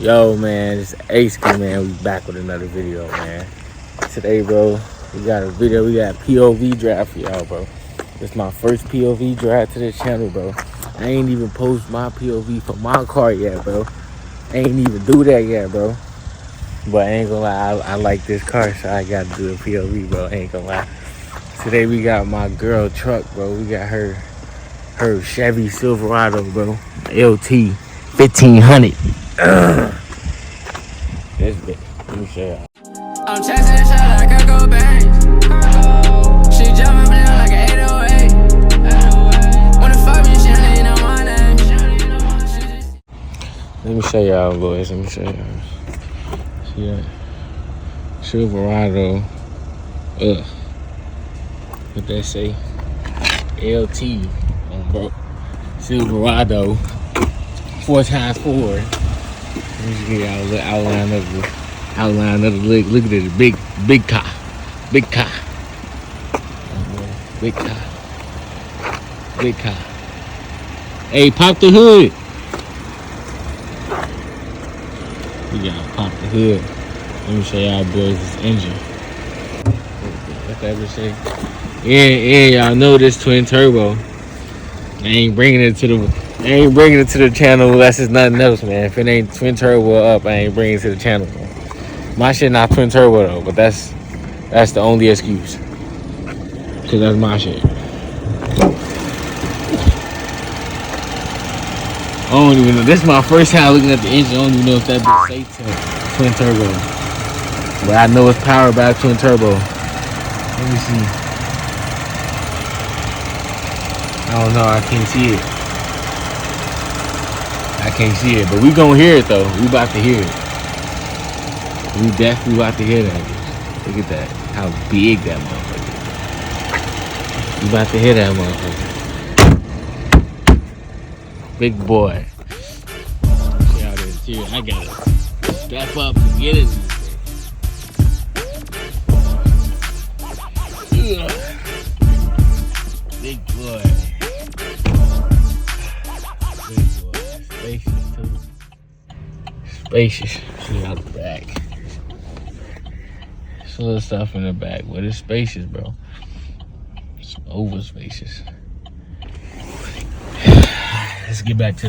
Yo, man, it's Ace, man. We back with another video, man. Today, bro, we got a video. We got POV draft for y'all, bro. It's my first POV draft to this channel, bro. I ain't even post my POV for my car yet, bro. I ain't even do that yet, bro. But I ain't gonna lie, I like this car, so I gotta do a POV, bro. I ain't gonna lie. Today we got my girl truck, bro. We got her Chevy Silverado, bro. LT 1500. This bitch. Let me show y'all. I'm chasing a shot like I go bang. She jumping down like an 808. When the fuck me, she don't even know my name. Let me show y'all, boys. Let me show y'all. See that? Silverado. What they say? LT. Bro. Silverado. 4x4. Let me just give y'all a little outline of the look. Look at this big car. Big car. Big car. Big car. Hey, pop the hood. We gotta pop the hood. Let me show y'all boys this engine. What that ever say? Yeah, y'all know this twin turbo. I ain't bringing it to the channel unless it's nothing else, man. If it ain't twin turbo up, I ain't bringing it to the channel, man. My shit not twin turbo though, but that's the only excuse. Cause that's my shit. I don't even know. This is my first time looking at the engine. I don't even know if that bitch say twin turbo. But I know it's powered by twin turbo. Let me see. I don't know. I can't see it. I can't see it. But we gonna hear it though. We about to hear it. We definitely about to hear that. Look at that. How big that motherfucker is. We about to hear that motherfucker. Big boy. See how this here. I gotta step up and get it. Big boy. Big boy. Spacious too. Spacious. See out the back. There's a little stuff in the back, but it's spacious, bro. It's over spacious. Let's get to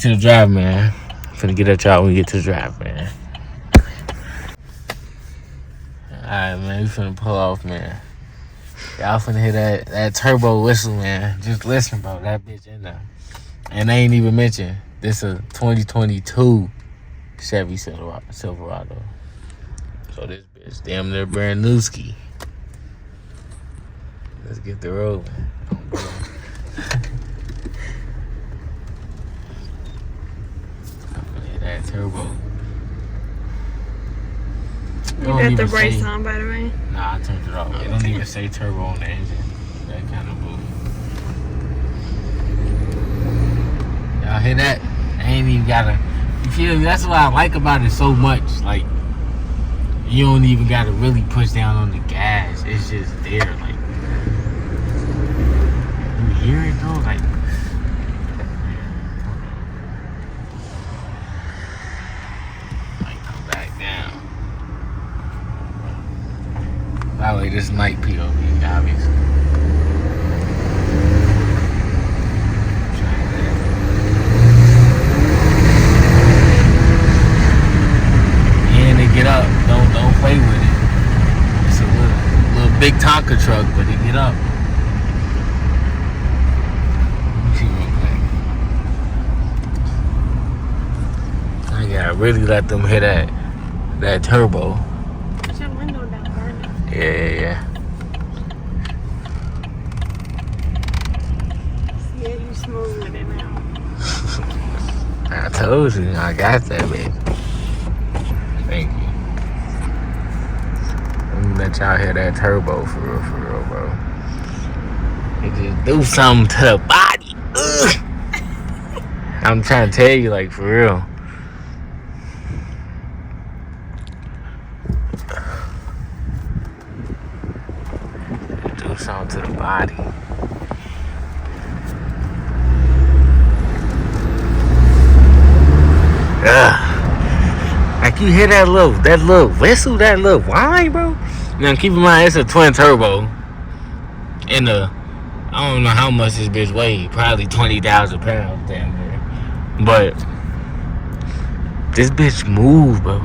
the drive, man. I'm finna get at y'all when we get to the drive, man. Alright, man, we finna pull off, man. Y'all finna hear that turbo whistle, man. Just listen, bro. That bitch in there. And I ain't even mentioned, this is a 2022 Chevy Silverado. So this bitch damn near brand new ski. Let's get the rolling. That turbo. You got the brakes on, by the way? Nah, I turned it off. It don't even say turbo on the engine. That kind of move. Y'all hear that? I ain't even gotta. You feel me? That's what I like about it so much. Like, you don't even gotta really push down on the gas. It's just there. Like, you hear it though? Like, by the way, this night POV, obviously. And they get up. Don't play with it. It's a little big TONKA truck, but they get up. Let me see real quick. I gotta really let them hit that turbo. Yeah. Yeah, you smooth with it now. I told you, I got that, baby. Thank you. Let me let y'all hear that turbo for real, bro. It just do something to the body. Ugh. I'm trying to tell you, like, for real. Do something to the body. Like you hear that little whistle, that little whine, bro. Now keep in mind it's a twin turbo. And I don't know how much this bitch weighed. Probably 20,000 pounds damn near. But this bitch move, bro.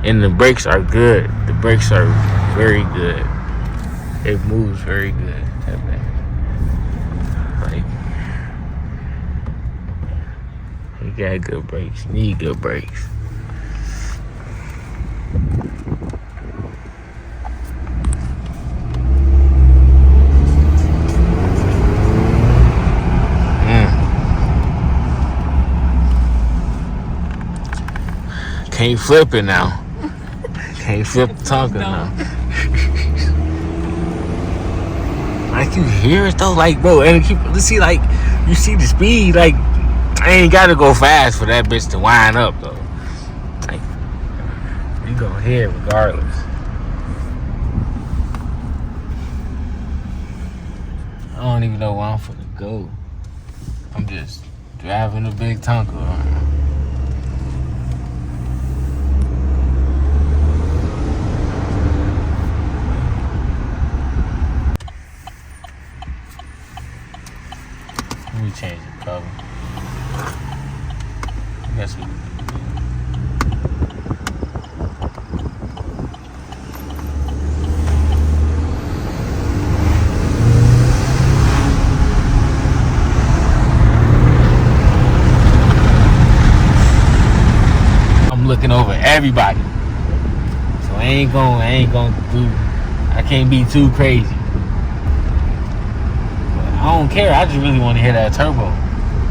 And the brakes are good. The brakes are very good. It moves very good. Like, you got good brakes. You need good brakes. Can't flip it now. Can't flip the Tonka now. Like you hear it though, like bro, and let's see, like you see the speed, like I ain't gotta go fast for that bitch to wind up though. Like you gonna hear it regardless. I don't even know where I'm finna go. I'm just driving a big Tonka around. Let me change the cover. I guess we can do it. I'm looking over everybody. So I can't be too crazy. I don't care. I just really want to hear that turbo.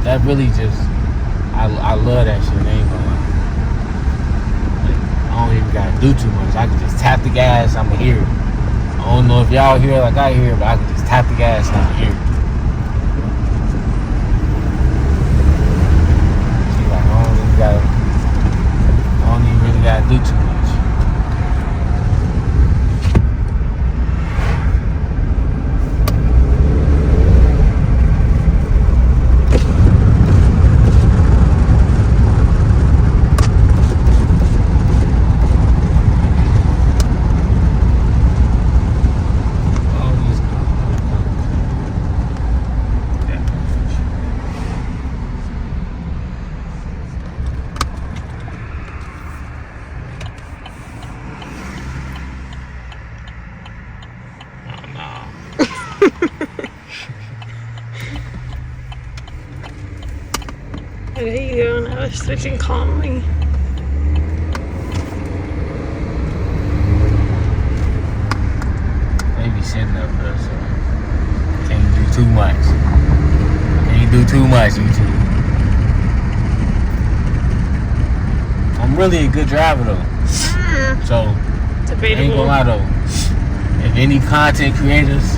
That really just, I love that shit. I ain't gonna lie. Like, I don't even gotta do too much. I can just tap the gas. I'ma hear it. I don't know if y'all hear it like I hear it, but I can just tap the gas and I'ma hear it. See, like I don't even really gotta do too much. What are you doing? I was switching calmly. They be sitting up there, so can't do too much. Can't do too much, YouTube. I'm really a good driver though. So Debatable. ain't gonna lie though. If any content creators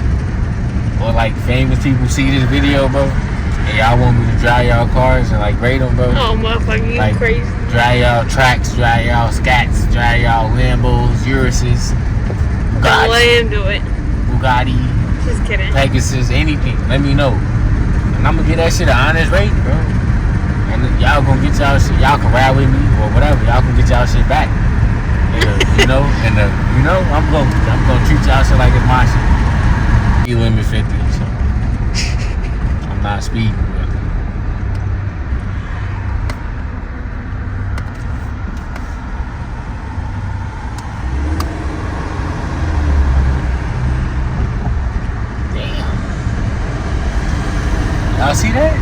or like famous people see this video, bro, and y'all want me to drive y'all cars and like rate them, bro. Oh, motherfucker, you like, crazy. Drive y'all tracks, drive y'all scats, drive y'all Lambos, Uruses, Don't let him do it. Bugatti, Just kidding. Pegasus, anything. Let me know. And I'm gonna get that shit an honest rate, bro. And y'all gonna get y'all shit. Y'all can ride with me or whatever. Y'all can get y'all shit back. And, I'm gonna treat y'all shit like it's my shit. You limit 50, so I'm not speeding. Y'all see that?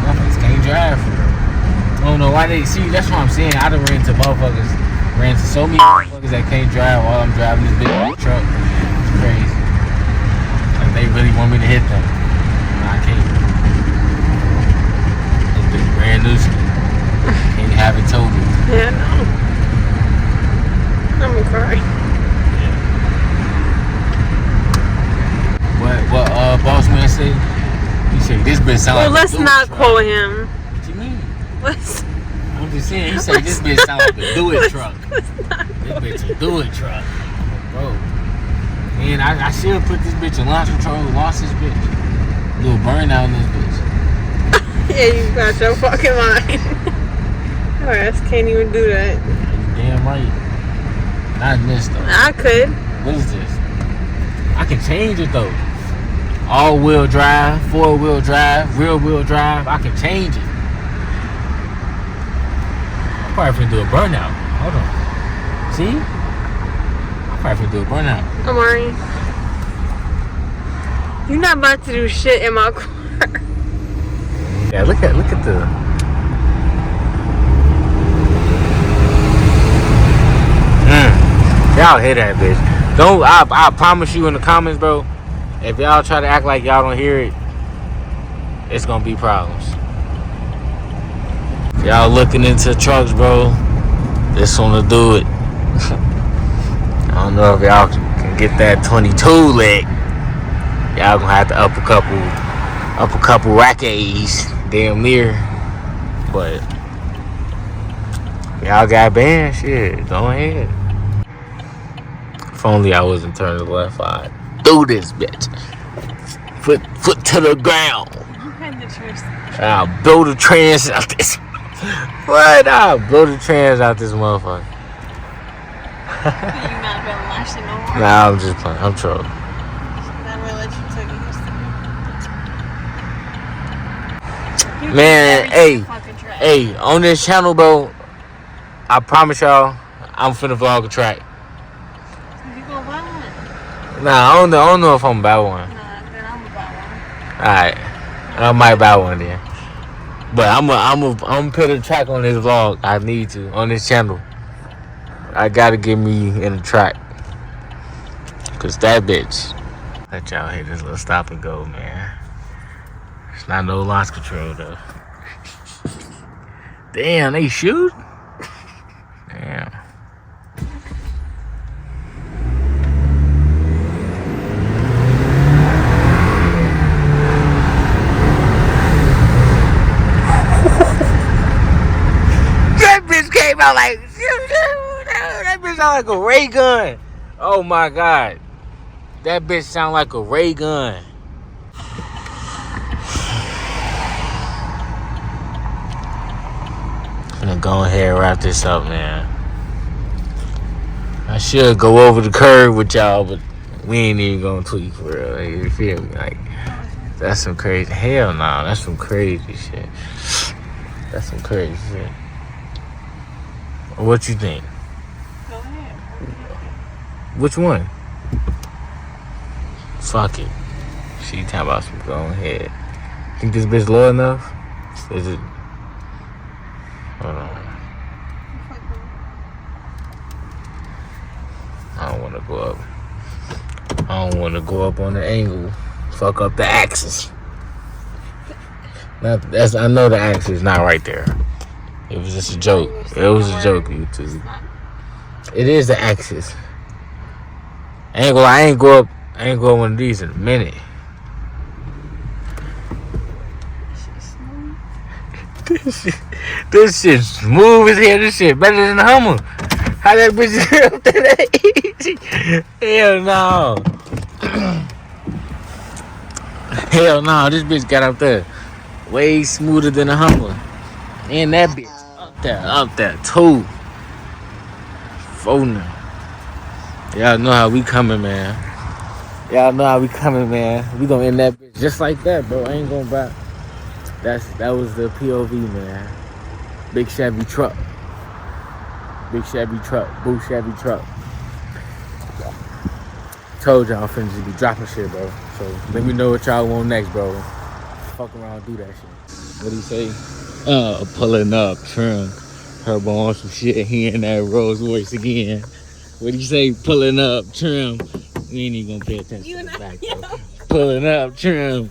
Motherfuckers can't drive for real. I don't know why they see. That's what I'm saying. I done ran into so many motherfuckers that can't drive while I'm driving this big truck. It's crazy. Like they really want me to hit them. No, I can't. This big brand new shit. Can't have it total. Yeah, no. I'm gonna cry. What boss man said? He said this bitch sound Well, like let's a not truck. quote him. What you mean? Let's. I'm just saying. He said this bitch sound like a do it truck. This bitch a do it truck, bro. And I should put this bitch in launch control. Launch this bitch. Little burnout in this bitch. Yeah, you got your fucking mind. Your ass can't even do that. You damn right. Not in this though. I could. What is this? I can change it though. All-wheel drive, four-wheel drive, rear-wheel drive. I can change it. I'm probably finna do a burnout. Hold on. See? I'm probably finna do a burnout. Amari, you're not about to do shit in my car. Yeah, look at the. Y'all hear that, bitch? Don't. I promise you in the comments, bro. If y'all try to act like y'all don't hear it, it's gonna be problems. If y'all looking into trucks, bro, this one will do it. I don't know if y'all can get that 22 leg. Y'all gonna have to up a couple rack A's, damn near. But y'all got banned, shit. Go ahead. If only I wasn't turning left eye. Do this, bitch. Foot to the ground. You had the choice. I'll blow the trans out this. What? I'll blow the trans out this motherfucker. You're not gonna lash it no more. Nah, I'm just playing. I'm trolling. I'm gonna let you take it. You Man, can hey, fucking try. hey, on this channel, bro, I promise y'all, I'm finna vlog a track. You gonna buy one? Nah, I don't know if I'm about one. Nah, then I'm gonna buy one. Alright, I might buy one then. But I'm put a track on this vlog. I need to on this channel. I gotta get me in a track, cause that bitch. Let y'all hit this little stop and go, man. It's not no launch control though. Damn, they shoot. Damn. That bitch came out like that bitch sound like a ray gun. Oh my god. That bitch sound like a ray gun. I'm gonna go ahead and wrap this up, man. I should go over the curve with y'all, but we ain't even gonna tweak for real. Like, you feel me? Like, that's some crazy. Hell no, that's some crazy shit. That's some crazy shit. What you think? Go ahead. Which one? Fuck it. She talking about some go ahead. Think this bitch low enough? Is it? Hold on. I don't want to go up. I don't want to go up on the angle. Fuck up the axis. Not, that's, I know the axis is not right there. It was just a joke. It was a joke, YouTube. It is the axis. I ain't go up one of these in a minute. This shit smooth as hell. This shit better than the Hummer. How that bitch get up there that easy? Hell no. Hell no. This bitch got up there way smoother than a Hummer. And that bitch up there too. Phone. Y'all know how we coming, man. Y'all know how we coming, man. We gonna end that bitch just like that, bro. I ain't gonna buy. That was the POV, man. Big Chevy truck. Big Chevy truck. Boo Chevy truck. Told y'all I'm finna just be dropping shit, bro. So let me know what y'all want next, bro. Fuck around, do that shit. What do you say? Pulling up, trim. Turbo on some shit, hearing that Rolls Royce again. What do you say? Pulling up, trim. We ain't even gonna pay attention to the back, bro. Pulling up, trim.